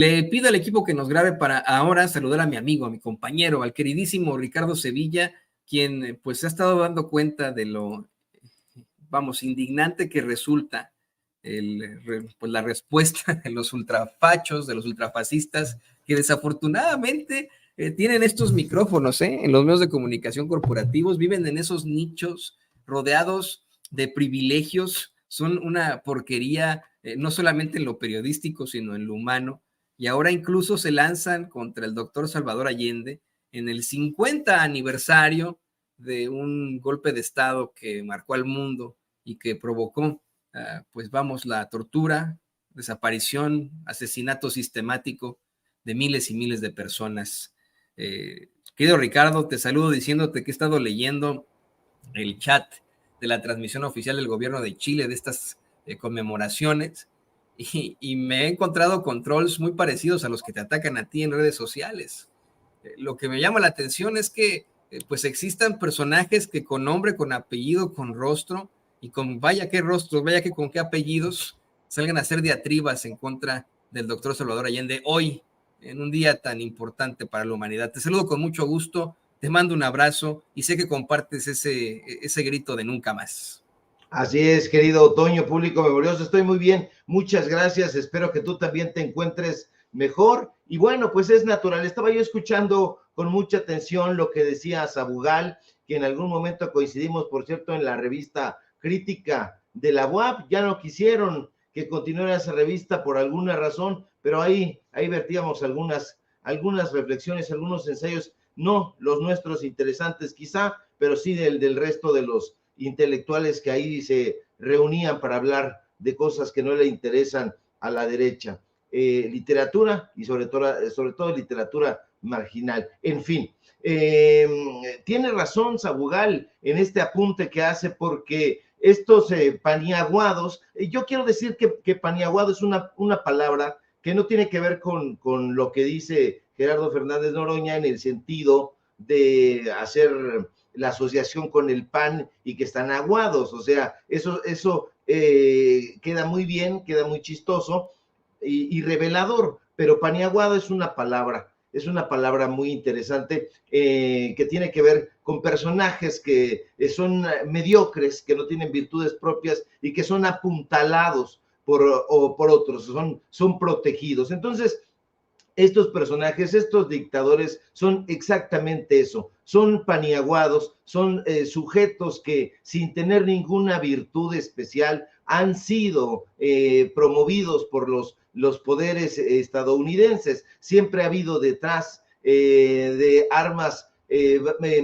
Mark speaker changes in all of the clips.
Speaker 1: Le pido al equipo que nos grabe para ahora saludar a mi amigo, a mi compañero, al queridísimo Ricardo Sevilla, quien pues se ha estado dando cuenta de lo, indignante que resulta pues la respuesta de los ultrafachos, de los ultrafascistas, que desafortunadamente tienen estos micrófonos en los medios de comunicación corporativos, viven en esos nichos rodeados de privilegios, son una porquería, no solamente en lo periodístico, sino en lo humano, y ahora incluso se lanzan contra el doctor Salvador Allende en el 50 aniversario de un golpe de Estado que marcó al mundo y que provocó, la tortura, desaparición, asesinato sistemático de miles y miles de personas. Querido Ricardo, te saludo diciéndote que he estado leyendo el chat de la transmisión oficial del gobierno de Chile de estas conmemoraciones y me he encontrado con trolls muy parecidos a los que te atacan a ti en redes sociales. Lo que me llama la atención es que pues existan personajes que con nombre, con apellido, con rostro y con vaya qué rostros, vaya que con qué apellidos salgan a hacer diatribas en contra del doctor Salvador Allende hoy, en un día tan importante para la humanidad. Te saludo con mucho gusto, te mando un abrazo y sé que compartes ese grito de nunca más.
Speaker 2: Así es, querido Toño, público memorioso, estoy muy bien, muchas gracias, espero que tú también te encuentres mejor, y bueno, pues es natural, estaba yo escuchando con mucha atención lo que decía Sabugal, que en algún momento coincidimos, por cierto, en la revista crítica de la UAP, ya no quisieron que continuara esa revista por alguna razón, pero ahí vertíamos algunas reflexiones, algunos ensayos, no los nuestros interesantes quizá, pero sí del resto de los intelectuales que ahí se reunían para hablar de cosas que no le interesan a la derecha. Literatura y sobre todo literatura marginal. En fin, tiene razón Sabugal en este apunte que hace, porque estos paniaguados, yo quiero decir que paniaguado es una palabra que no tiene que ver con lo que dice Gerardo Fernández Noroña en el sentido de hacer la asociación con el pan y que están aguados, o sea, eso queda muy bien, queda muy chistoso y revelador, pero paniaguado es una palabra muy interesante que tiene que ver con personajes que son mediocres, que no tienen virtudes propias y que son apuntalados por otros, son protegidos. Entonces, estos personajes, estos dictadores son exactamente eso, son paniaguados, son sujetos que sin tener ninguna virtud especial han sido promovidos por los poderes estadounidenses. Siempre ha habido detrás de armas,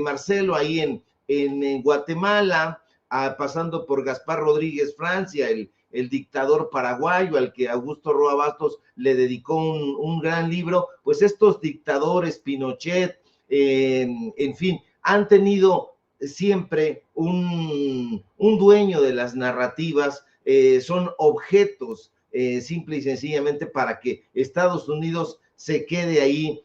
Speaker 2: Marcelo, ahí en Guatemala, pasando por Gaspar Rodríguez Francia, el dictador paraguayo al que Augusto Roa Bastos le dedicó un gran libro, pues estos dictadores, Pinochet, en fin, han tenido siempre un dueño de las narrativas, son objetos simple y sencillamente para que Estados Unidos se quede ahí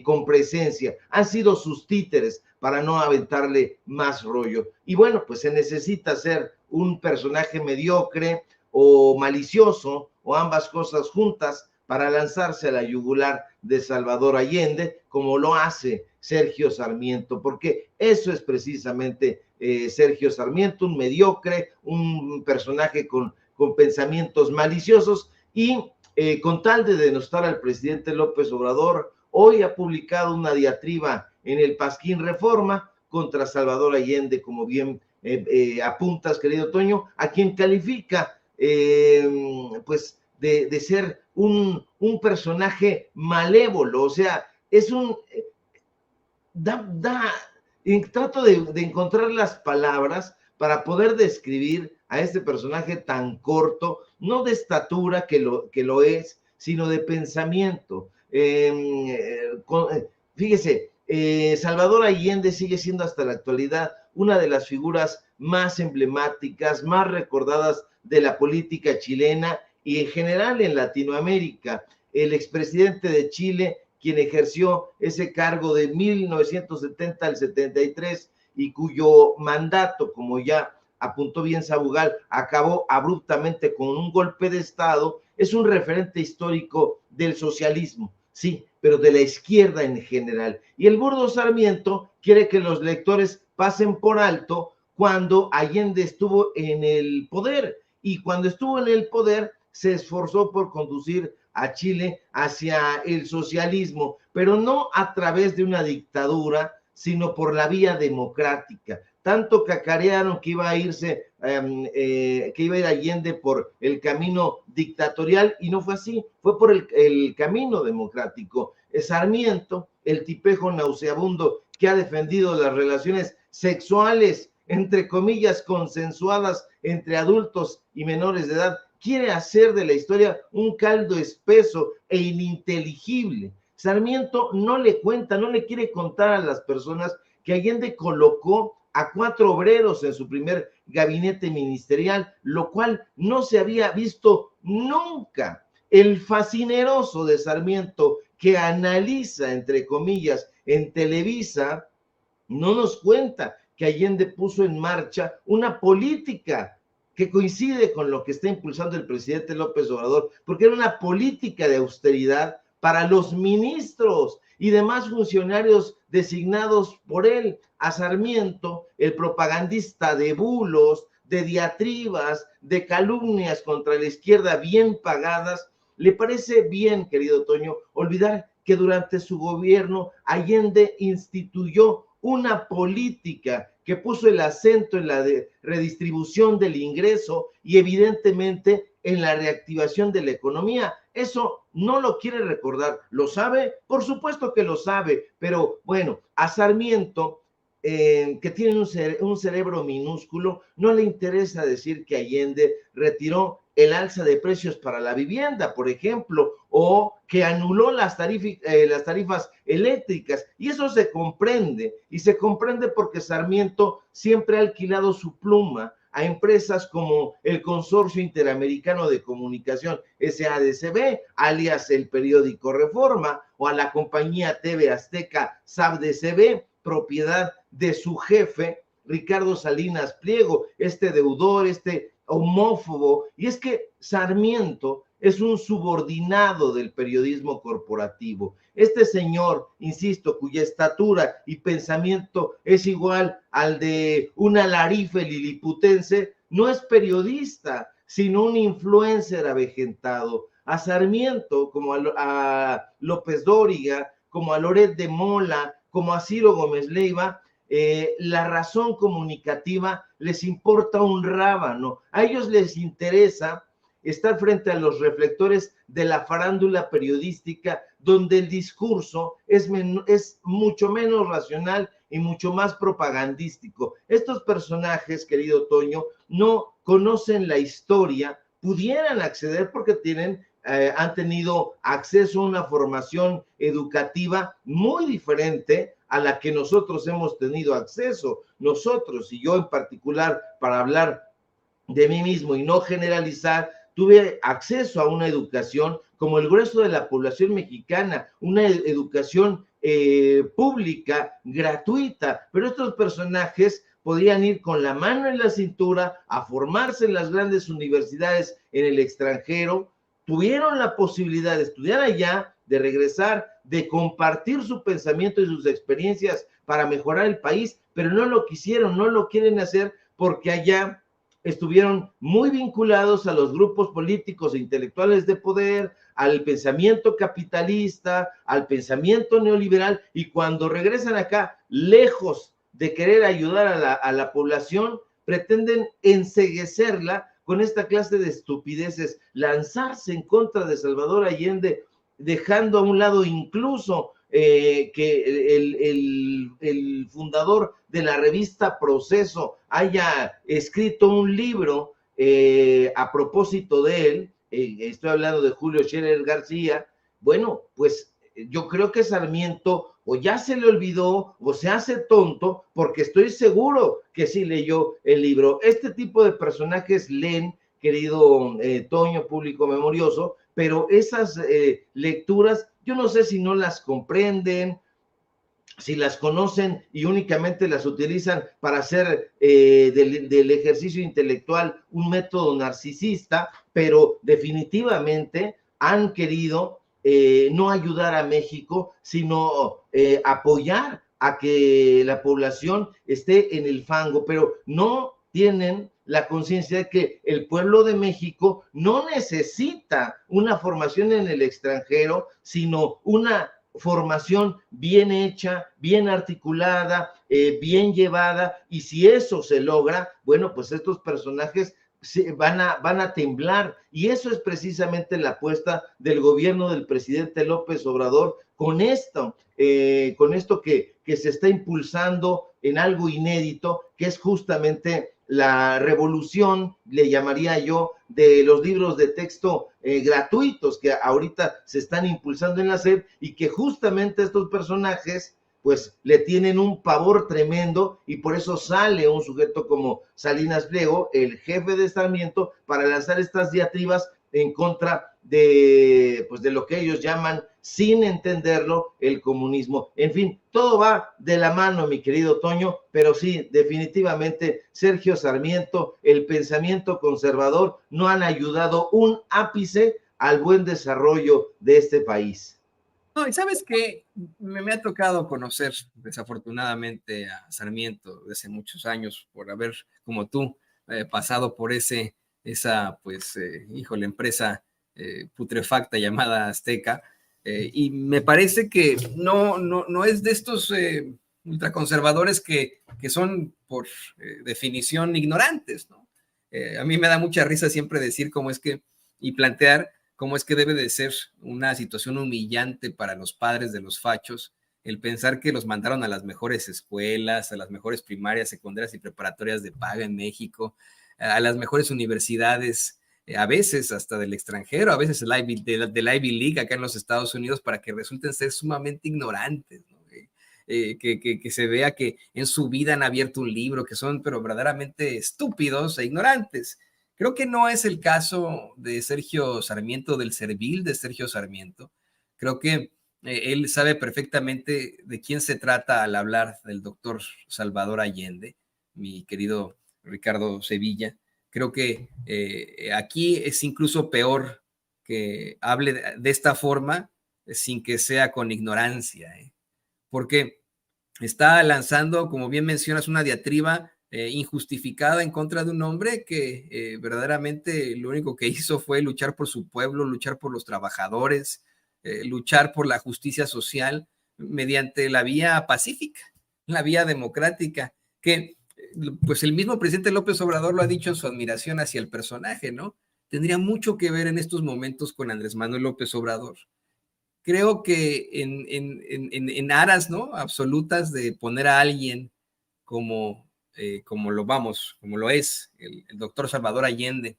Speaker 2: con presencia. Han sido sus títeres para no aventarle más rollo. Y bueno, pues se necesita ser un personaje mediocre o malicioso, o ambas cosas juntas, para lanzarse a la yugular de Salvador Allende, como lo hace Sergio Sarmiento, porque eso es precisamente Sergio Sarmiento, un mediocre, un personaje con pensamientos maliciosos y con tal de denostar al presidente López Obrador, hoy ha publicado una diatriba en el Pasquín Reforma contra Salvador Allende, como bien apuntas, querido Toño, a quien califica pues de ser un personaje malévolo, o sea, es un... trato de encontrar las palabras para poder describir a este personaje tan corto, no de estatura que lo es, sino de pensamiento. Fíjese, Salvador Allende sigue siendo hasta la actualidad una de las figuras más emblemáticas, más recordadas de la política chilena y en general en Latinoamérica. El expresidente de Chile, quien ejerció ese cargo de 1970 al 73 y cuyo mandato, como ya apuntó bien Sabugal, acabó abruptamente con un golpe de Estado, es un referente histórico del socialismo, sí, pero de la izquierda en general. Y el burdo Sarmiento quiere que los lectores pasen por alto cuando Allende estuvo en el poder, y cuando estuvo en el poder se esforzó por conducir a Chile hacia el socialismo, pero no a través de una dictadura, sino por la vía democrática. Tanto cacarearon que iba a irse, que iba a ir Allende por el camino dictatorial, y no fue así, fue por el camino democrático. Sarmiento, el tipejo nauseabundo que ha defendido las relaciones sexuales, entre comillas, consensuadas entre adultos y menores de edad, quiere hacer de la historia un caldo espeso e ininteligible. Sarmiento no le cuenta, no le quiere contar a las personas que Allende colocó a 4 obreros en su primer gabinete ministerial, lo cual no se había visto nunca. El fascineroso de Sarmiento, que analiza, entre comillas, en Televisa, no nos cuenta que Allende puso en marcha una política que coincide con lo que está impulsando el presidente López Obrador, porque era una política de austeridad para los ministros y demás funcionarios designados por él. A Sarmiento, el propagandista de bulos, de diatribas, de calumnias contra la izquierda bien pagadas, le parece bien, querido Toño, olvidar que durante su gobierno Allende instituyó una política que puso el acento en la redistribución del ingreso y evidentemente en la reactivación de la economía. Eso no lo quiere recordar. ¿Lo sabe? Por supuesto que lo sabe, pero bueno, a Sarmiento, que tiene un cerebro minúsculo, no le interesa decir que Allende retiró el alza de precios para la vivienda, por ejemplo, o que anuló las tarifas eléctricas, y eso se comprende, y se comprende porque Sarmiento siempre ha alquilado su pluma a empresas como el Consorcio Interamericano de Comunicación, SADCB, alias el periódico Reforma, o a la compañía TV Azteca, SABDCB, propiedad de su jefe, Ricardo Salinas Pliego, este deudor, este homófobo. Y es que Sarmiento es un subordinado del periodismo corporativo. Este señor, insisto, cuya estatura y pensamiento es igual al de un alarife liliputense, no es periodista, sino un influencer avejentado. A Sarmiento, como a López Dóriga, como a Loret de Mola, como a Ciro Gómez Leiva, la razón comunicativa les importa un rábano. A ellos les interesa estar frente a los reflectores de la farándula periodística, donde el discurso es mucho menos racional y mucho más propagandístico. Estos personajes, querido Toño, no conocen la historia, pudieran acceder porque han tenido acceso a una formación educativa muy diferente a la que nosotros hemos tenido acceso. Nosotros, y yo en particular, para hablar de mí mismo y no generalizar, tuve acceso a una educación como el grueso de la población mexicana, una educación pública, gratuita, pero estos personajes podrían ir con la mano en la cintura a formarse en las grandes universidades en el extranjero, tuvieron la posibilidad de estudiar allá, de regresar, de compartir su pensamiento y sus experiencias para mejorar el país, pero no lo quisieron, no lo quieren hacer porque allá estuvieron muy vinculados a los grupos políticos e intelectuales de poder, al pensamiento capitalista, al pensamiento neoliberal, y cuando regresan acá, lejos de querer ayudar a la población, pretenden enceguecerla con esta clase de estupideces, lanzarse en contra de Salvador Allende, dejando a un lado incluso que el fundador de la revista Proceso haya escrito un libro a propósito de él. Estoy hablando de Julio Scherer García. Bueno, pues yo creo que Sarmiento o ya se le olvidó o se hace tonto, porque estoy seguro que sí leyó el libro. Este tipo de personajes leen, querido Toño, público memorioso, pero esas lecturas yo no sé si no las comprenden, si las conocen y únicamente las utilizan para hacer del ejercicio intelectual un método narcisista, pero definitivamente han querido no ayudar a México, sino apoyar a que la población esté en el fango, pero no tienen la conciencia de que el pueblo de México no necesita una formación en el extranjero, sino una formación bien hecha, bien articulada, bien llevada, y si eso se logra, bueno, pues estos personajes van a temblar, y eso es precisamente la apuesta del gobierno del presidente López Obrador con esto que se está impulsando en algo inédito, que es justamente la revolución, le llamaría yo, de los libros de texto gratuitos que ahorita se están impulsando en la SEP, y que justamente estos personajes pues le tienen un pavor tremendo, y por eso sale un sujeto como Salinas Pliego, el jefe de Sarmiento, para lanzar estas diatribas en contra de, pues, de lo que ellos llaman, sin entenderlo, el comunismo. En fin, todo va de la mano, mi querido Toño, pero sí, definitivamente Sergio Sarmiento, el pensamiento conservador, no han ayudado un ápice al buen desarrollo de este país.
Speaker 1: No, y sabes que me ha tocado conocer desafortunadamente a Sarmiento desde muchos años por haber, como tú, pasado por esa, pues, híjole, empresa putrefacta llamada Azteca, y me parece que no es de estos ultraconservadores que son por definición ignorantes, ¿no? A mí me da mucha risa siempre decir cómo es que, y plantear cómo es que debe de ser una situación humillante para los padres de los fachos el pensar que los mandaron a las mejores escuelas, a las mejores primarias, secundarias y preparatorias de paga en México, a las mejores universidades, a veces hasta del extranjero, a veces de la Ivy League acá en los Estados Unidos, para que resulten ser sumamente ignorantes, ¿no? Que se vea que en su vida han abierto un libro, que son pero verdaderamente estúpidos e ignorantes. Creo que no es el caso de Sergio Sarmiento, del servil de Sergio Sarmiento. Creo que él sabe perfectamente de quién se trata al hablar del doctor Salvador Allende, mi querido Ricardo Sevilla. Creo que aquí es incluso peor que hable de esta forma sin que sea con ignorancia, porque está lanzando, como bien mencionas, una diatriba injustificada en contra de un hombre que verdaderamente lo único que hizo fue luchar por su pueblo, luchar por los trabajadores, luchar por la justicia social mediante la vía pacífica, la vía democrática, que pues el mismo presidente López Obrador lo ha dicho en su admiración hacia el personaje, ¿no? Tendría mucho que ver en estos momentos con Andrés Manuel López Obrador. Creo que en aras, ¿no?, absolutas de poner a alguien como como lo es el doctor Salvador Allende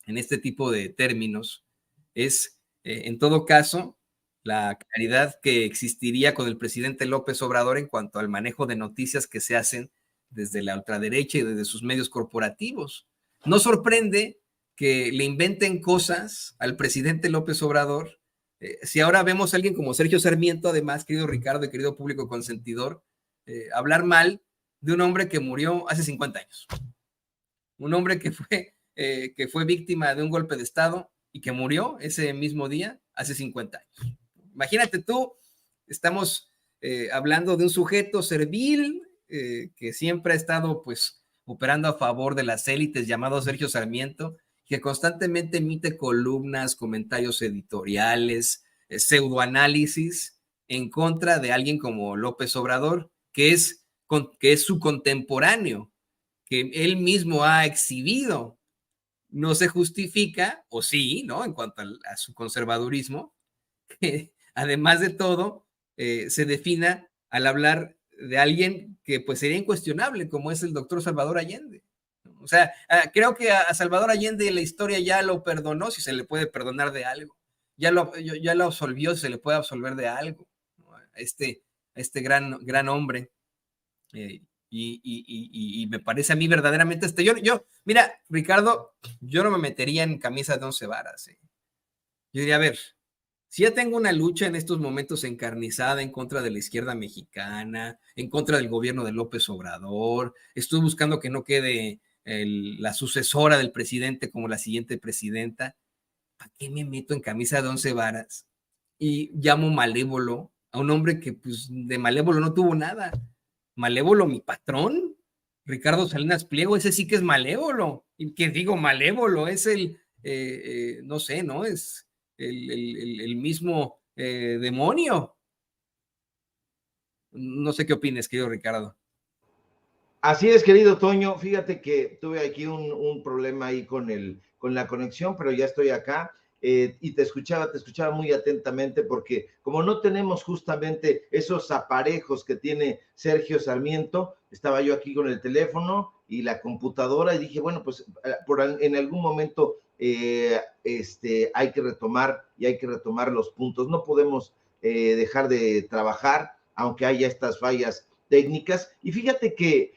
Speaker 1: en este tipo de términos, es en todo caso la claridad que existiría con el presidente López Obrador en cuanto al manejo de noticias que se hacen desde la ultraderecha y desde sus medios corporativos. No sorprende que le inventen cosas al presidente López Obrador. Si ahora vemos a alguien como Sergio Sarmiento, además, querido Ricardo y querido público consentidor, hablar mal de un hombre que murió hace 50 años. Un hombre que fue víctima de un golpe de Estado y que murió ese mismo día hace 50 años. Imagínate tú, estamos hablando de un sujeto servil que siempre ha estado pues operando a favor de las élites, llamado Sergio Sarmiento, que constantemente emite columnas, comentarios editoriales, pseudoanálisis en contra de alguien como López Obrador, que es su contemporáneo, que él mismo ha exhibido. No se justifica, o sí, ¿no?, en cuanto a su conservadurismo, que además de todo se defina al hablar de alguien que pues sería incuestionable, como es el doctor Salvador Allende. O sea, creo que a Salvador Allende la historia ya lo perdonó, si se le puede perdonar de algo. Ya lo absolvió, si se le puede absolver de algo, ¿no?, este gran hombre. Y me parece a mí verdaderamente mira, Ricardo, yo no me metería en camisa de 11 varas. Yo diría, a ver, Si ya tengo una lucha en estos momentos encarnizada en contra de la izquierda mexicana, en contra del gobierno de López Obrador, estoy buscando que no quede la sucesora del presidente como la siguiente presidenta, ¿para qué me meto en camisa de 11 varas? Y llamo malévolo a un hombre que pues de malévolo no tuvo nada. Malévolo, mi patrón, Ricardo Salinas Pliego, ese sí que es malévolo. Y que digo malévolo, es no sé, ¿no? Es el mismo demonio. No sé qué opines, querido Ricardo.
Speaker 2: Así es, querido Toño. Fíjate que tuve aquí un problema ahí con la conexión, pero ya estoy acá. Y te escuchaba muy atentamente porque como no tenemos justamente esos aparejos que tiene Sergio Sarmiento, estaba yo aquí con el teléfono y la computadora y dije, bueno, pues en algún momento hay que retomar los puntos. No podemos dejar de trabajar, aunque haya estas fallas técnicas. Y fíjate que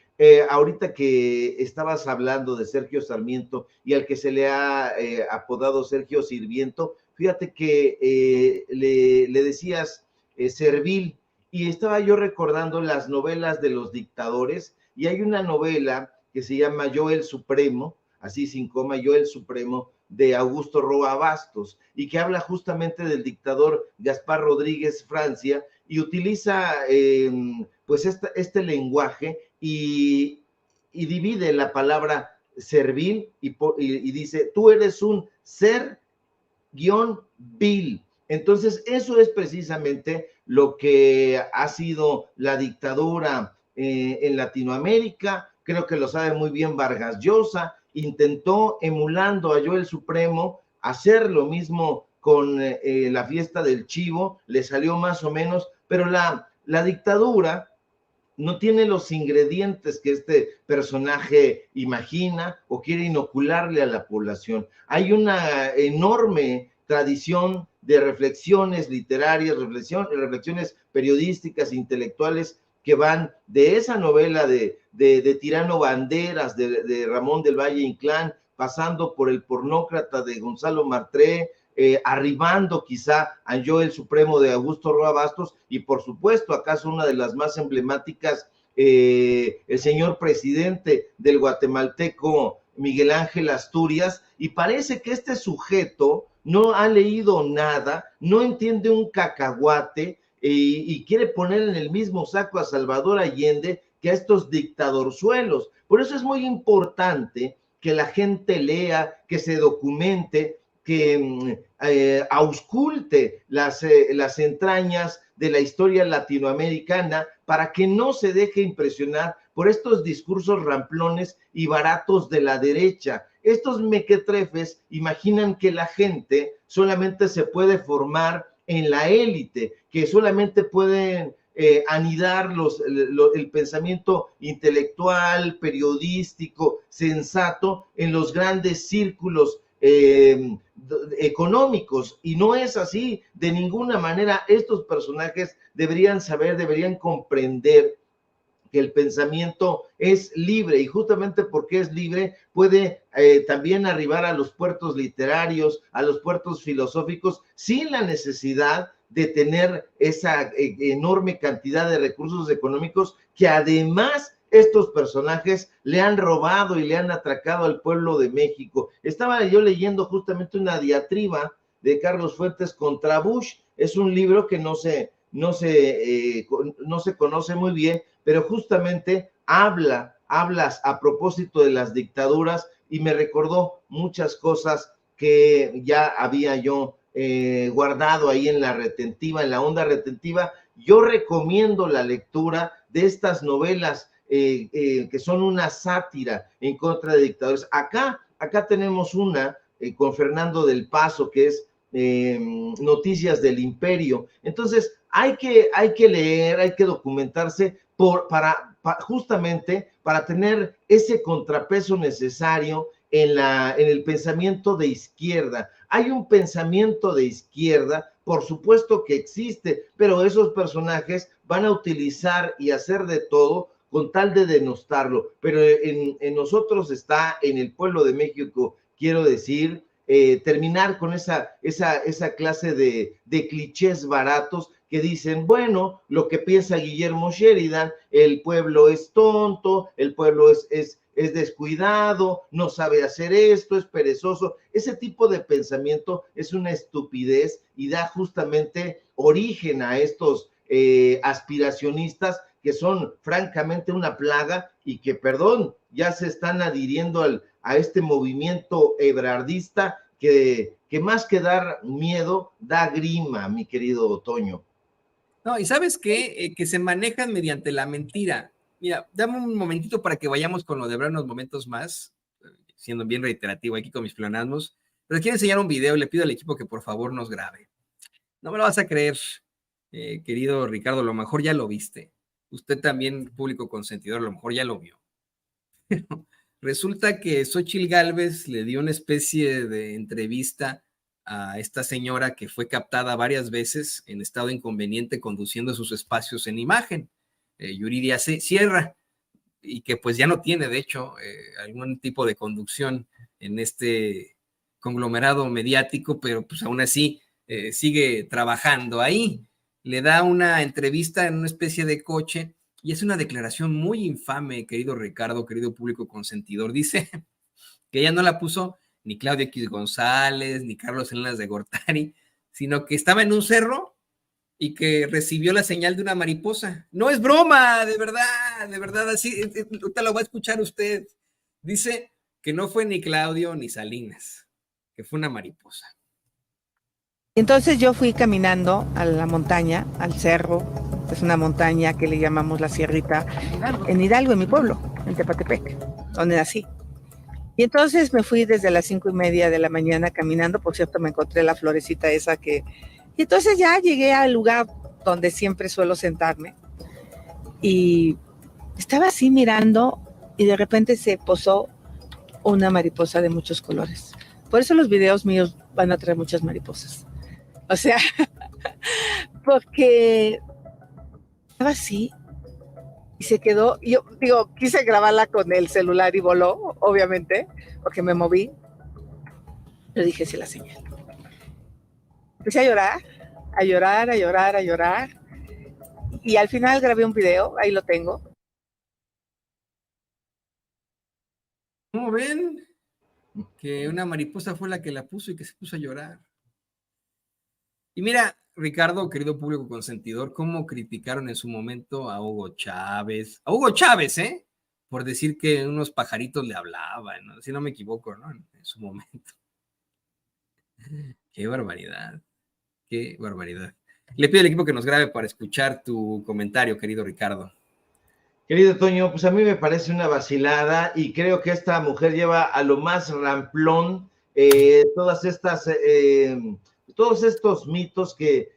Speaker 2: ahorita que estabas hablando de Sergio Sarmiento y al que se le ha apodado Sergio Sirviento, fíjate que le decías servil, y estaba yo recordando las novelas de los dictadores, y hay una novela que se llama Yo el Supremo, así sin coma, Yo el Supremo, de Augusto Roa Bastos, y que habla justamente del dictador Gaspar Rodríguez Francia, y utiliza pues lenguaje y divide la palabra servil y dice, tú eres un ser guión vil. Entonces, eso es precisamente lo que ha sido la dictadura en Latinoamérica. Creo que lo sabe muy bien Vargas Llosa. Intentó, emulando a Yo el Supremo, hacer lo mismo con la fiesta del chivo. Le salió más o menos, pero la dictadura no tiene los ingredientes que este personaje imagina o quiere inocularle a la población. Hay una enorme tradición de reflexiones literarias, reflexiones periodísticas, intelectuales, que van de esa novela de Tirano Banderas, de Ramón del Valle Inclán, pasando por El Pornócrata de Gonzalo Martré, arribando quizá a Yo el Supremo de Augusto Roa Bastos, y por supuesto, acaso una de las más emblemáticas, el señor presidente del guatemalteco Miguel Ángel Asturias, y parece que este sujeto no ha leído nada, no entiende un cacahuate, y quiere poner en el mismo saco a Salvador Allende que a estos dictadorzuelos. Por eso es muy importante que la gente lea, que se documente, que ausculte las entrañas de la historia latinoamericana, para que no se deje impresionar por estos discursos ramplones y baratos de la derecha. Estos mequetrefes imaginan que la gente solamente se puede formar en la élite, que solamente pueden anidar el pensamiento intelectual, periodístico, sensato en los grandes círculos económicos, y no es así de ninguna manera. Estos personajes deberían saber, deberían comprender que el pensamiento es libre, y justamente porque es libre puede también arribar a los puertos literarios, a los puertos filosóficos, sin la necesidad de tener esa enorme cantidad de recursos económicos que además estos personajes le han robado y le han atracado al pueblo de México. Estaba yo leyendo justamente una diatriba de Carlos Fuentes contra Bush. Es un libro que no se conoce muy bien, pero justamente hablas a propósito de las dictaduras, y me recordó muchas cosas que ya había yo guardado ahí en la retentiva, en la onda retentiva. Yo recomiendo la lectura de estas novelas que son una sátira en contra de dictadores. Acá tenemos una con Fernando del Paso, que es Noticias del Imperio. Entonces, hay que leer, hay que documentarse justamente para tener ese contrapeso necesario en el pensamiento de izquierda. Hay un pensamiento de izquierda, por supuesto que existe, pero esos personajes van a utilizar y hacer de todo con tal de denostarlo. Pero en nosotros está, en el pueblo de México, quiero decir, terminar con esa clase de clichés baratos que dicen, bueno, lo que piensa Guillermo Sheridan, el pueblo es tonto, el pueblo es descuidado, no sabe hacer esto, es perezoso. Ese tipo de pensamiento es una estupidez y da justamente origen a estos aspiracionistas que son francamente una plaga y que, perdón, ya se están adhiriendo a este movimiento ebrardista que más que dar miedo, da grima, mi querido Toño.
Speaker 1: No, y ¿sabes qué? Que se manejan mediante la mentira. Mira, dame un momentito para que vayamos con lo de Ebrard unos momentos más, siendo bien reiterativo aquí con mis pleonasmos, pero quiero enseñar un video y le pido al equipo que por favor nos grabe. No me lo vas a creer, querido Ricardo, a lo mejor ya lo viste. Usted también, público consentidor, a lo mejor ya lo vio. Resulta que Xóchitl Gálvez le dio una especie de entrevista a esta señora que fue captada varias veces en estado inconveniente conduciendo sus espacios en imagen, Yuridia Sierra, y que pues ya no tiene, de hecho, algún tipo de conducción en este conglomerado mediático, pero pues aún así sigue trabajando ahí. Le da una entrevista en una especie de coche y es una declaración muy infame, querido Ricardo, querido público consentidor. Dice que ella no la puso ni Claudia X González, ni Carlos Salinas de Gortari, sino que estaba en un cerro y que recibió la señal de una mariposa. No es broma, de verdad, así, ahorita lo va a escuchar usted. Dice que no fue ni Claudio ni Salinas, que fue una mariposa.
Speaker 3: Entonces yo fui caminando a la montaña, al cerro, es una montaña que le llamamos la Sierrita, en Hidalgo, en mi pueblo, en Tepatepec, donde nací. Y entonces me fui desde las 5:30 de la mañana caminando, por cierto me encontré la florecita esa que... Y entonces ya llegué al lugar donde siempre suelo sentarme y estaba así mirando y de repente se posó una mariposa de muchos colores. Por eso los videos míos van a traer muchas mariposas. O sea, porque estaba así y se quedó. Yo digo, quise grabarla con el celular y voló, obviamente, porque me moví. Pero dije, sí, la señal. Empecé a llorar, a llorar, a llorar, a llorar. Y al final grabé un video, ahí lo tengo.
Speaker 1: ¿Cómo ven? Que una mariposa fue la que la puso y que se puso a llorar. Y mira, Ricardo, querido público consentidor, cómo criticaron en su momento a Hugo Chávez, por decir que unos pajaritos le hablaban, ¿no? Si no me equivoco, ¿no? En su momento. Qué barbaridad, qué barbaridad. Le pido al equipo que nos grabe para escuchar tu comentario, querido Ricardo.
Speaker 2: Querido Toño, pues a mí me parece una vacilada y creo que esta mujer lleva a lo más ramplón todos estos mitos que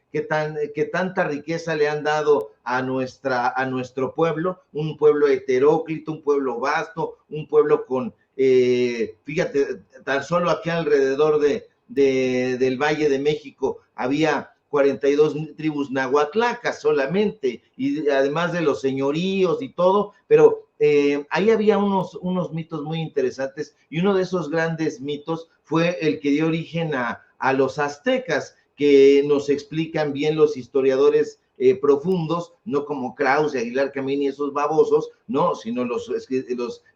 Speaker 2: tanta riqueza le han dado a nuestro pueblo, un pueblo heteróclito, un pueblo vasto, un pueblo con, fíjate, tan solo aquí alrededor del Valle de México había 42 tribus nahuatlacas solamente, y además de los señoríos y todo, pero ahí había unos mitos muy interesantes, y uno de esos grandes mitos fue el que dio origen a los aztecas, que nos explican bien los historiadores profundos, no como Krause, Aguilar Camín y esos babosos, no, sino los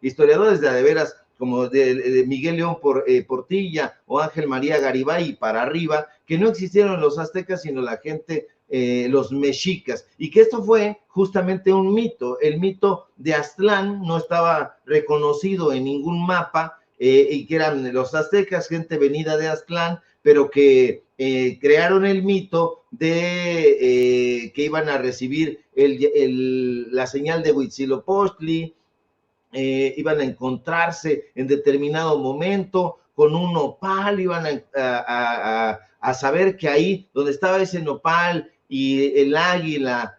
Speaker 2: historiadores de veras, como de Miguel León Portilla o Ángel María Garibay para arriba, que no existieron los aztecas, sino la gente, los mexicas, y que esto fue justamente un mito. El mito de Aztlán no estaba reconocido en ningún mapa, y que eran los aztecas, gente venida de Aztlán, pero que crearon el mito de que iban a recibir la señal de Huitzilopochtli, iban a encontrarse en determinado momento con un nopal, iban a saber que ahí donde estaba ese nopal y el águila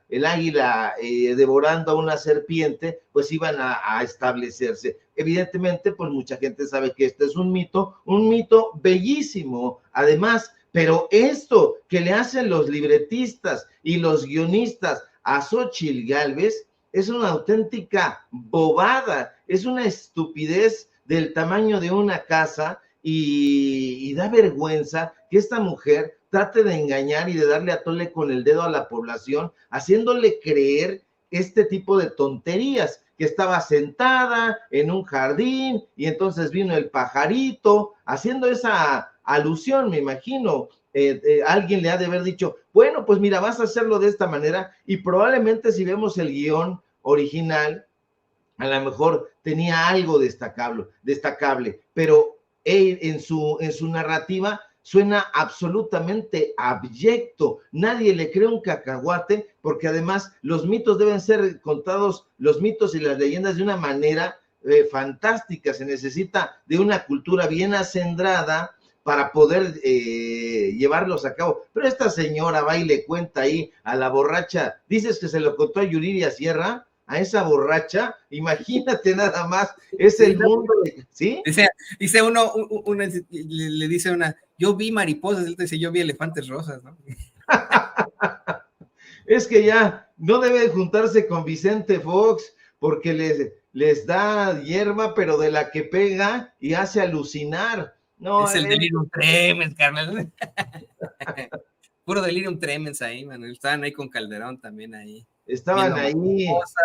Speaker 2: devorando a una serpiente, pues iban a establecerse. Evidentemente, pues mucha gente sabe que este es un mito bellísimo, además, pero esto que le hacen los libretistas y los guionistas a Xóchitl Gálvez es una auténtica bobada, es una estupidez del tamaño de una casa, y da vergüenza que esta mujer trate de engañar y de darle a tole con el dedo a la población, haciéndole creer este tipo de tonterías, que estaba sentada en un jardín y entonces vino el pajarito, haciendo esa alusión, me imagino. Alguien le ha de haber dicho, bueno, pues mira, vas a hacerlo de esta manera, y probablemente si vemos el guión original, a lo mejor tenía algo destacable, pero en su narrativa suena absolutamente abyecto. Nadie le cree un cacahuate, porque además los mitos deben ser contados, los mitos y las leyendas, de una manera fantástica. Se necesita de una cultura bien acendrada para poder llevarlos a cabo. Pero esta señora va y le cuenta ahí a la borracha, dices que se lo contó a Yuridia Sierra, a esa borracha, imagínate nada más, es el mundo, ¿sí?
Speaker 1: Dice uno, le dice una, yo vi mariposas, él dice, yo vi elefantes rosas, ¿no?
Speaker 2: Es que ya no debe juntarse con Vicente Fox, porque les da hierba, pero de la que pega y hace alucinar. No,
Speaker 1: es el delirium tremens, carnal. Puro delirium tremens ahí, Manuel. Estaban ahí con Calderón también ahí.
Speaker 2: Estaban ahí.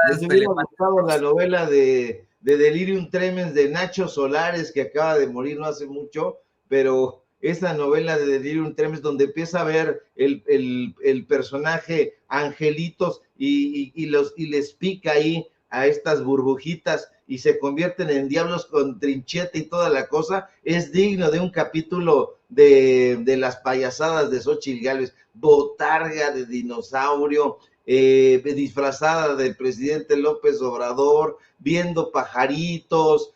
Speaker 2: Les hubiera gustado la novela de Delirium Tremens de Nacho Solares, que acaba de morir no hace mucho, pero esa novela de Delirium Tremens, donde empieza a ver el personaje Angelitos y les pica ahí a estas burbujitas y se convierten en diablos con trincheta y toda la cosa, es digno de un capítulo de las payasadas de Xóchitl Gálvez. Botarga de dinosaurio, disfrazada del presidente López Obrador, viendo pajaritos,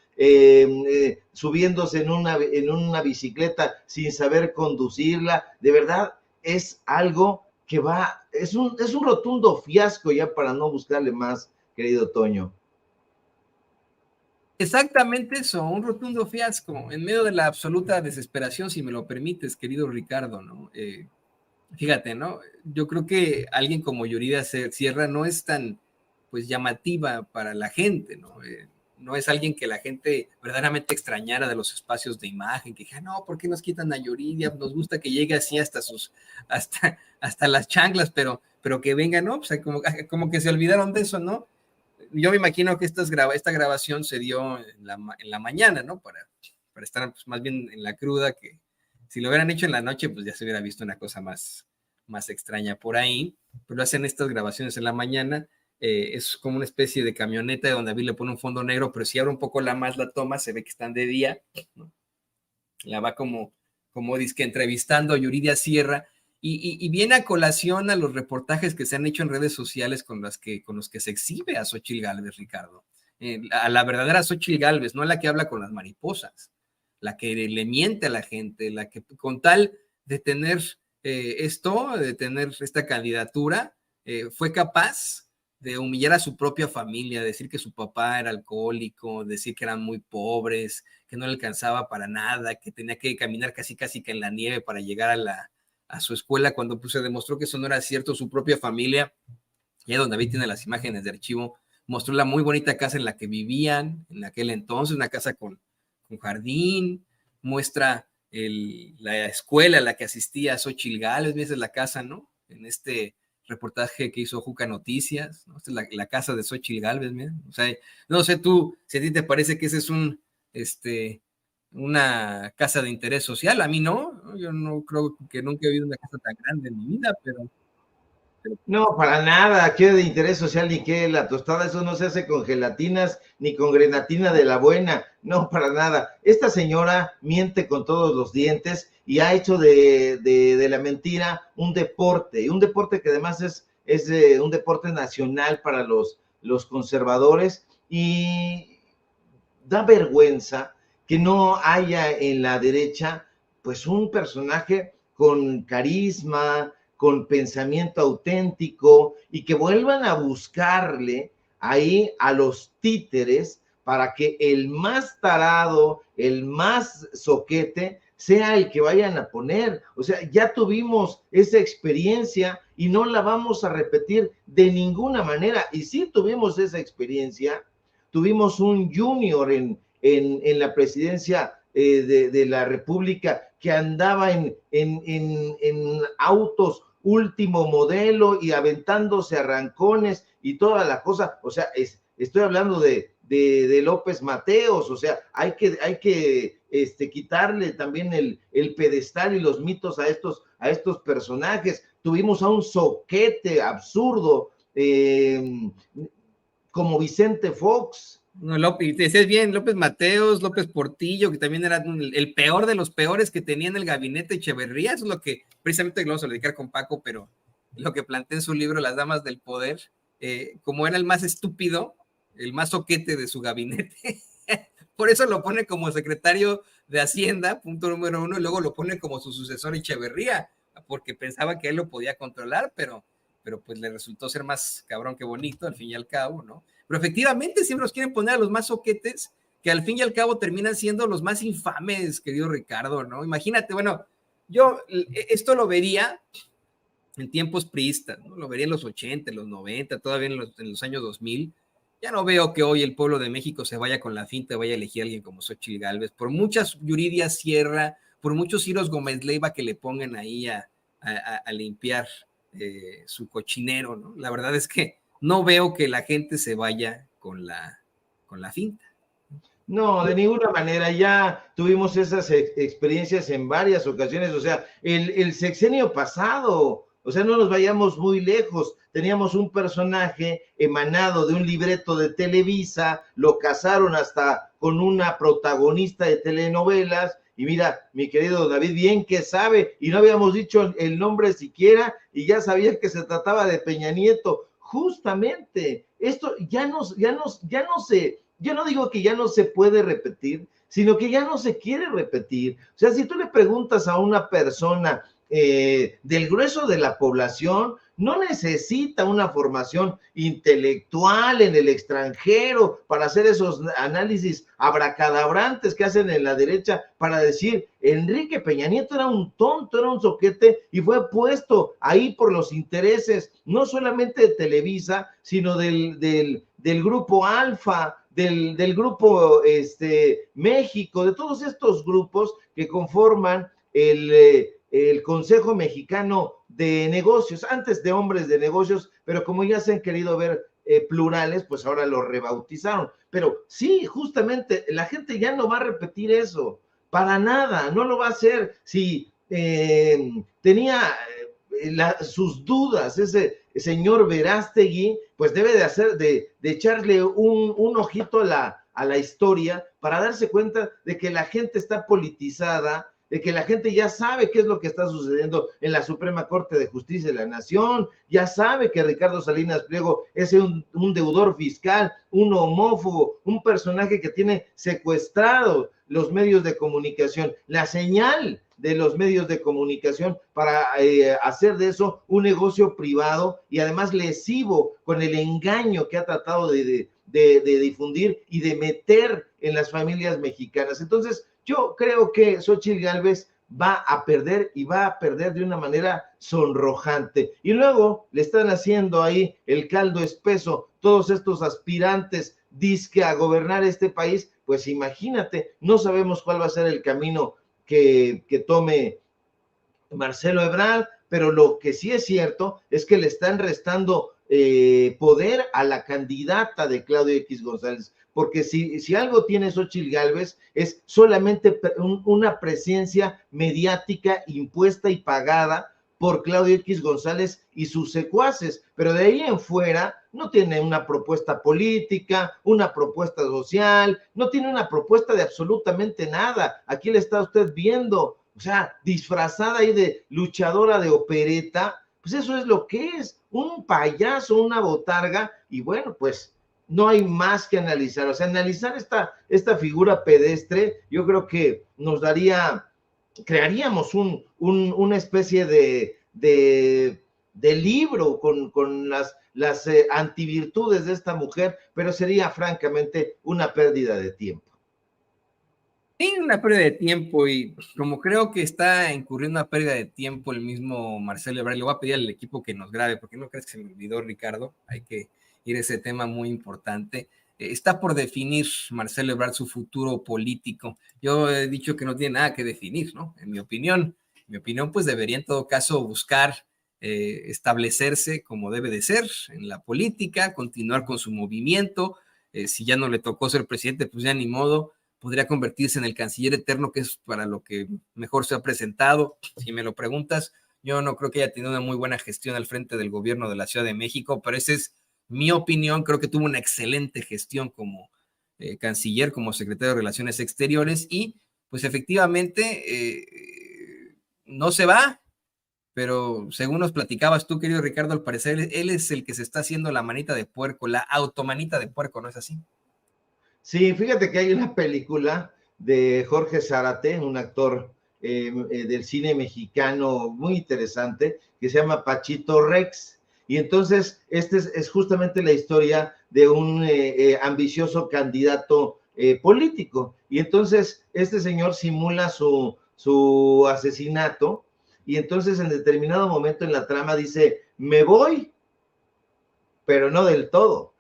Speaker 2: subiéndose en una bicicleta sin saber conducirla. De verdad es algo que es un rotundo fiasco, ya para no buscarle más, querido Toño.
Speaker 1: Exactamente eso, un rotundo fiasco, en medio de la absoluta desesperación, si me lo permites, querido Ricardo, ¿no? Fíjate, ¿no? Yo creo que alguien como Yuridia Sierra no es tan, pues, llamativa para la gente, ¿no? No es alguien que la gente verdaderamente extrañara de los espacios de imagen, que dije, no, ¿por qué nos quitan a Yuridia? Nos gusta que llegue así hasta las chanclas, pero que venga, ¿no? Pues como que se olvidaron de eso, ¿no? Yo me imagino que esta grabación se dio en la mañana, ¿no? Para estar, pues, más bien en la cruda, que si lo hubieran hecho en la noche, pues ya se hubiera visto una cosa más extraña por ahí. Pero hacen estas grabaciones en la mañana. Es como una especie de camioneta donde David le pone un fondo negro, pero si abre un poco la toma, se ve que están de día, ¿no? La va como disque entrevistando a Yuridia Sierra, y viene a colación a los reportajes que se han hecho en redes sociales con los que se exhibe a Xóchitl Gálvez, Ricardo. A la verdadera Xóchitl Gálvez, no a la que habla con las mariposas, la que le miente a la gente, la que con tal de tener de tener esta candidatura, fue capaz de humillar a su propia familia, decir que su papá era alcohólico, decir que eran muy pobres, que no le alcanzaba para nada, que tenía que caminar casi que en la nieve para llegar a su escuela, cuando, pues, se demostró que eso no era cierto. Su propia familia, ya donde David tiene las imágenes de archivo, mostró la muy bonita casa en la que vivían en aquel entonces, una casa con jardín, muestra la escuela a la que asistía Xóchitl Gálvez, esa es la casa, ¿no? En este reportaje que hizo Juca Noticias, ¿no? Esta es la casa de Xóchitl Gálvez, mira. O sea, no sé tú, si a ti te parece que ese es una casa de interés social. A mí no, yo no creo que nunca he visto una casa tan grande en mi vida, pero...
Speaker 2: No, para nada, qué de interés social ni qué, la tostada, eso no se hace con gelatinas ni con grenatina de la buena, no, para nada. Esta señora miente con todos los dientes y ha hecho de la mentira un deporte que además es un deporte nacional para los conservadores, y da vergüenza que no haya en la derecha pues un personaje con carisma, con pensamiento auténtico, y que vuelvan a buscarle ahí a los títeres para que el más tarado, el más soquete, sea el que vayan a poner. O sea, ya tuvimos esa experiencia y no la vamos a repetir de ninguna manera. Y sí tuvimos esa experiencia, tuvimos un junior en la presidencia de la República que andaba en autos último modelo y aventándose arrancones y toda la cosa, o sea, estoy hablando de López Mateos, o sea, hay que quitarle también el pedestal y los mitos a estos personajes. Tuvimos a un zoquete absurdo como Vicente Fox.
Speaker 1: No, López, te decías bien, López Mateos, López Portillo, que también era el peor de los peores que tenía en el gabinete Echeverría. Eso es lo que precisamente lo vamos a dedicar con Paco, pero lo que plantea en su libro Las Damas del Poder, como era el más estúpido, el más soquete de su gabinete, por eso lo pone como secretario de Hacienda, punto número 1, y luego lo pone como su sucesor Echeverría, porque pensaba que él lo podía controlar, pero pues le resultó ser más cabrón que bonito, al fin y al cabo, ¿no? Pero efectivamente siempre los quieren poner a los más soquetes, que al fin y al cabo terminan siendo los más infames, querido Ricardo, ¿no? Imagínate, bueno, yo esto lo vería en tiempos priistas, ¿no? Lo vería en los 80, en los 90, todavía en los años 2000. Ya no veo que hoy el pueblo de México se vaya con la finta, vaya a elegir a alguien como Xóchitl Gálvez, por muchas Yuridia Sierra, por muchos Ciros Gómez Leiva que le pongan ahí a limpiar su cochinero, ¿no? La verdad es que no veo que la gente se vaya con la finta.
Speaker 2: No, de ninguna manera, ya tuvimos esas experiencias en varias ocasiones, o sea, el sexenio pasado, o sea, no nos vayamos muy lejos, teníamos un personaje emanado de un libreto de Televisa, lo casaron hasta con una protagonista de telenovelas, y mira, mi querido David, bien que sabe, y no habíamos dicho el nombre siquiera, y ya sabía que se trataba de Peña Nieto. Justamente, esto ya no se, yo no digo que ya no se puede repetir, sino que ya no se quiere repetir. O sea, si tú le preguntas a una persona del grueso de la población, no necesita una formación intelectual en el extranjero para hacer esos análisis abracadabrantes que hacen en la derecha para decir, Enrique Peña Nieto era un tonto, era un zoquete y fue puesto ahí por los intereses, no solamente de Televisa, sino del grupo Alfa, del grupo México, de todos estos grupos que conforman el Consejo Mexicano de Negocios, antes de Hombres de Negocios, pero como ya se han querido ver plurales, pues ahora lo rebautizaron. Pero sí, justamente, la gente ya no va a repetir eso, para nada, no lo va a hacer. Si tenía sus dudas, ese señor Verástegui, pues debe de echarle un ojito a la historia para darse cuenta de que la gente está politizada, de que la gente ya sabe qué es lo que está sucediendo en la Suprema Corte de Justicia de la Nación, ya sabe que Ricardo Salinas Pliego es un deudor fiscal, un homófobo, un personaje que tiene secuestrados los medios de comunicación, la señal de los medios de comunicación para hacer de eso un negocio privado y además lesivo con el engaño que ha tratado de difundir y de meter en las familias mexicanas. Entonces, yo creo que Xóchitl Gálvez va a perder y va a perder de una manera sonrojante. Y luego le están haciendo ahí el caldo espeso todos estos aspirantes disque a gobernar este país, pues imagínate, no sabemos cuál va a ser el camino que tome Marcelo Ebrard, pero lo que sí es cierto es que le están restando poder a la candidata de Claudio X González, porque si algo tiene Xóchitl Gálvez es solamente una presencia mediática impuesta y pagada por Claudio X González y sus secuaces, pero de ahí en fuera no tiene una propuesta política, una propuesta social, no tiene una propuesta de absolutamente nada. Aquí le está usted viendo, o sea, disfrazada ahí de luchadora de opereta, pues eso es lo que es, un payaso, una botarga, y bueno, pues no hay más que analizar, o sea, analizar esta figura pedestre, yo creo que nos crearíamos una especie de libro con las antivirtudes de esta mujer, pero sería francamente una pérdida de tiempo.
Speaker 1: Sí, una pérdida de tiempo, y como creo que está incurriendo una pérdida de tiempo el mismo Marcelo Ebrard, le voy a pedir al equipo que nos grabe, porque no crees que se me olvidó, Ricardo, hay que ir a ese tema muy importante. está por definir Marcelo Ebrard su futuro político. Yo he dicho que no tiene nada que definir, ¿no? En mi opinión, pues debería en todo caso buscar establecerse como debe de ser en la política, continuar con su movimiento. Si ya no le tocó ser presidente, pues ya ni modo, podría convertirse en el canciller eterno, que es para lo que mejor se ha presentado. Si me lo preguntas, yo no creo que haya tenido una muy buena gestión al frente del gobierno de la Ciudad de México, pero esa es mi opinión. Creo que tuvo una excelente gestión como canciller, como secretario de Relaciones Exteriores, y pues efectivamente no se va, pero según nos platicabas tú, querido Ricardo, al parecer él es el que se está haciendo la manita de puerco, la automanita de puerco, ¿no es así?
Speaker 2: Sí, fíjate que hay una película de Jorge Zárate, un actor del cine mexicano muy interesante, que se llama Pachito Rex. Y entonces, es justamente la historia de un ambicioso candidato político. Y entonces, este señor simula su asesinato, y entonces en determinado momento en la trama dice, me voy, pero no del todo.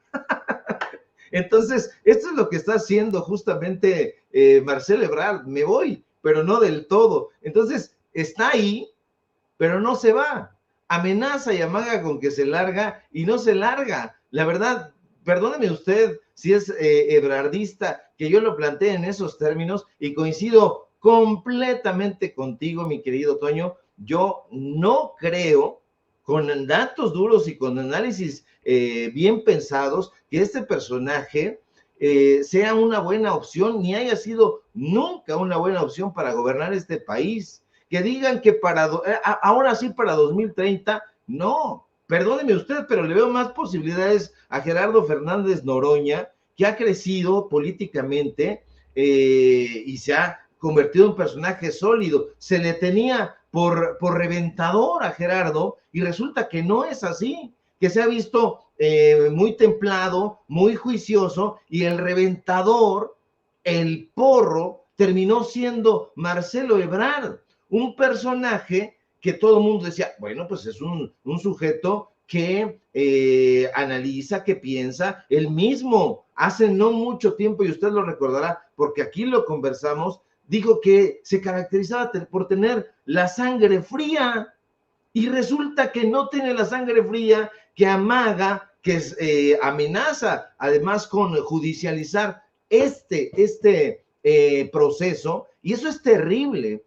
Speaker 2: Entonces, esto es lo que está haciendo justamente Marcelo Ebrard, me voy, pero no del todo. Entonces, está ahí, pero no se va. Amenaza y amaga con que se larga y no se larga. La verdad, perdóneme usted si es ebrardista, que yo lo planteé en esos términos y coincido completamente contigo, mi querido Toño. Yo no creo, con datos duros y con análisis bien pensados, que este personaje sea una buena opción, ni haya sido nunca una buena opción para gobernar este país. Que digan que ahora sí para 2030, no, perdóneme usted, pero le veo más posibilidades a Gerardo Fernández Noroña, que ha crecido políticamente y se ha convertido en un personaje sólido. Se le tenía por reventador a Gerardo y resulta que no es así, que se ha visto muy templado, muy juicioso, y el reventador, el porro, terminó siendo Marcelo Ebrard, un personaje que todo el mundo decía, bueno, pues es un sujeto que analiza, que piensa. Él mismo hace no mucho tiempo, y usted lo recordará porque aquí lo conversamos, dijo que se caracterizaba por tener la sangre fría, y resulta que no tiene la sangre fría, que amaga, que amenaza además con judicializar este proceso, y eso es terrible,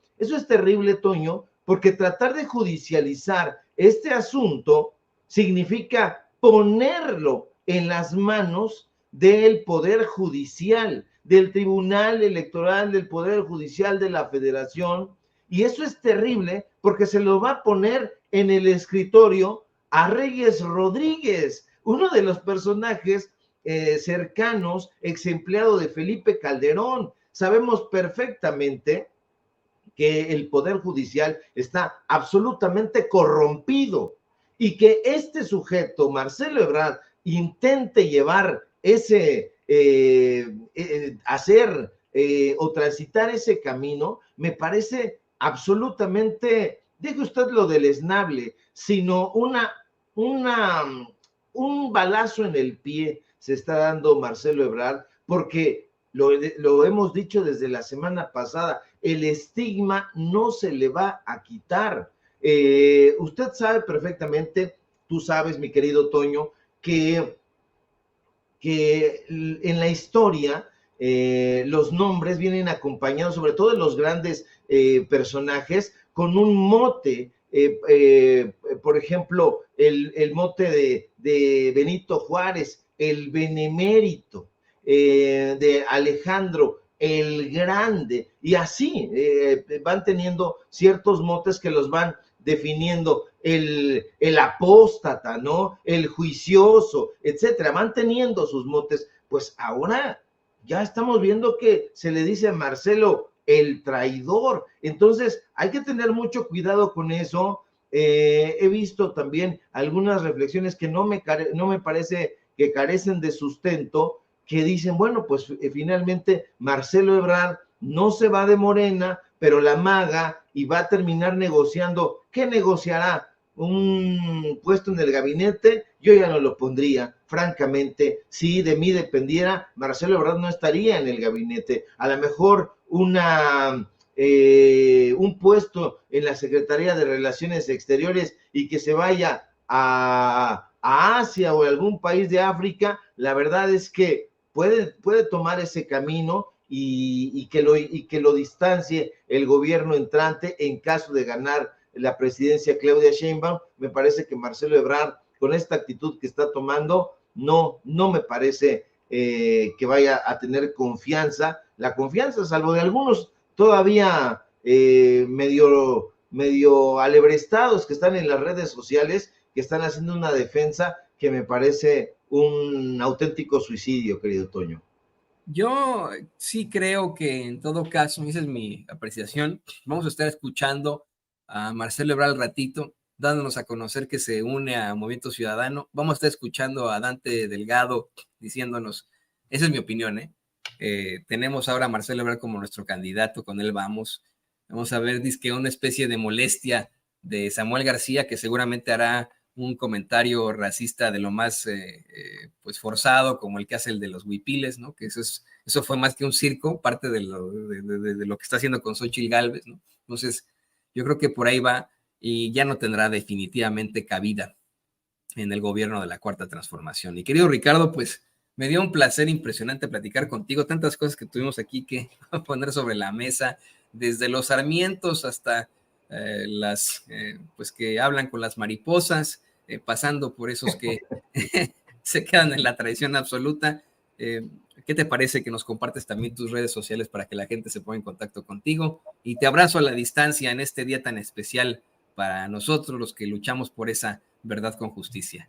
Speaker 2: Toño, porque tratar de judicializar este asunto significa ponerlo en las manos del Poder Judicial, del Tribunal Electoral, del Poder Judicial de la Federación, y eso es terrible porque se lo va a poner en el escritorio a Reyes Rodríguez, uno de los personajes cercanos, ex empleado de Felipe Calderón. Sabemos perfectamente que el Poder Judicial está absolutamente corrompido y que este sujeto, Marcelo Ebrard, intente llevar hacer o transitar ese camino, me parece absolutamente, deje usted lo deleznable, sino un balazo en el pie se está dando Marcelo Ebrard, porque lo hemos dicho desde la semana pasada, el estigma no se le va a quitar. Usted sabe perfectamente, tú sabes, mi querido Toño, que en la historia los nombres vienen acompañados, sobre todo de los grandes personajes, con un mote. Por ejemplo, el mote de Benito Juárez, el benemérito, de Alejandro el Grande, y así van teniendo ciertos motes que los van definiendo, el apóstata, ¿no? El juicioso, etcétera, van teniendo sus motes. Pues ahora ya estamos viendo que se le dice a Marcelo el traidor. Entonces hay que tener mucho cuidado con eso. He visto también algunas reflexiones que no me parece que carecen de sustento, que dicen, bueno, pues finalmente Marcelo Ebrard no se va de Morena, pero la amaga y va a terminar negociando. ¿Qué negociará? un puesto en el gabinete, yo ya no lo pondría, francamente. Si de mí dependiera, Marcelo Ebrard no estaría en el gabinete. A lo mejor un puesto en la Secretaría de Relaciones Exteriores y que se vaya a Asia o a algún país de África, la verdad es que puede tomar ese camino y que lo distancie el gobierno entrante en caso de ganar la presidencia Claudia Sheinbaum. Me parece que Marcelo Ebrard, con esta actitud que está tomando, no me parece que vaya a tener confianza, la confianza, salvo de algunos todavía medio alebrestados que están en las redes sociales, que están haciendo una defensa que me parece un auténtico suicidio, querido Toño.
Speaker 1: Yo sí creo que en todo caso, esa es mi apreciación, vamos a estar escuchando a Marcelo Ebrard al ratito, dándonos a conocer que se une a Movimiento Ciudadano. Vamos a estar escuchando a Dante Delgado diciéndonos, esa es mi opinión, tenemos ahora a Marcelo Ebrard como nuestro candidato, con él vamos a ver, dizque una especie de molestia de Samuel García, que seguramente hará un comentario racista de lo más pues forzado, como el que hace el de los huipiles, ¿no? Que eso fue más que un circo, parte de lo que está haciendo con Xóchitl Gálvez, ¿no? Entonces, yo creo que por ahí va y ya no tendrá definitivamente cabida en el gobierno de la Cuarta Transformación. Y querido Ricardo, pues me dio un placer impresionante platicar contigo, tantas cosas que tuvimos aquí que poner sobre la mesa, desde los sarmientos hasta pues que hablan con las mariposas, pasando por esos que se quedan en la tradición absoluta. ¿Qué te parece que nos compartes también tus redes sociales para que la gente se ponga en contacto contigo? Y te abrazo a la distancia en este día tan especial para nosotros, los que luchamos por esa verdad con justicia.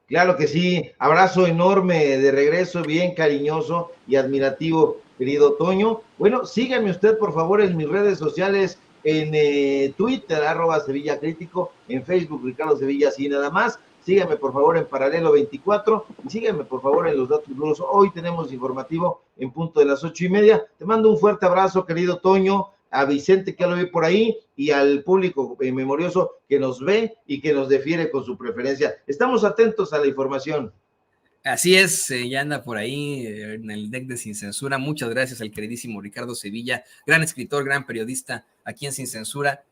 Speaker 2: Claro que sí, abrazo enorme de regreso, bien cariñoso y admirativo, querido Toño. Bueno, síganme usted por favor en mis redes sociales, en Twitter, @Sevilla Crítico, en Facebook, Ricardo Sevilla, así nada más. Síganme por favor en Paralelo 24 y síganme por favor en Los Datos Duros. Hoy tenemos informativo en punto de las 8:30. Te mando un fuerte abrazo, querido Toño, a Vicente que ya lo vi por ahí y al público memorioso que nos ve y que nos defiere con su preferencia. Estamos atentos a la información.
Speaker 1: Así es, ya anda por ahí en el deck de Sin Censura. Muchas gracias al queridísimo Ricardo Sevilla, gran escritor, gran periodista aquí en Sin Censura.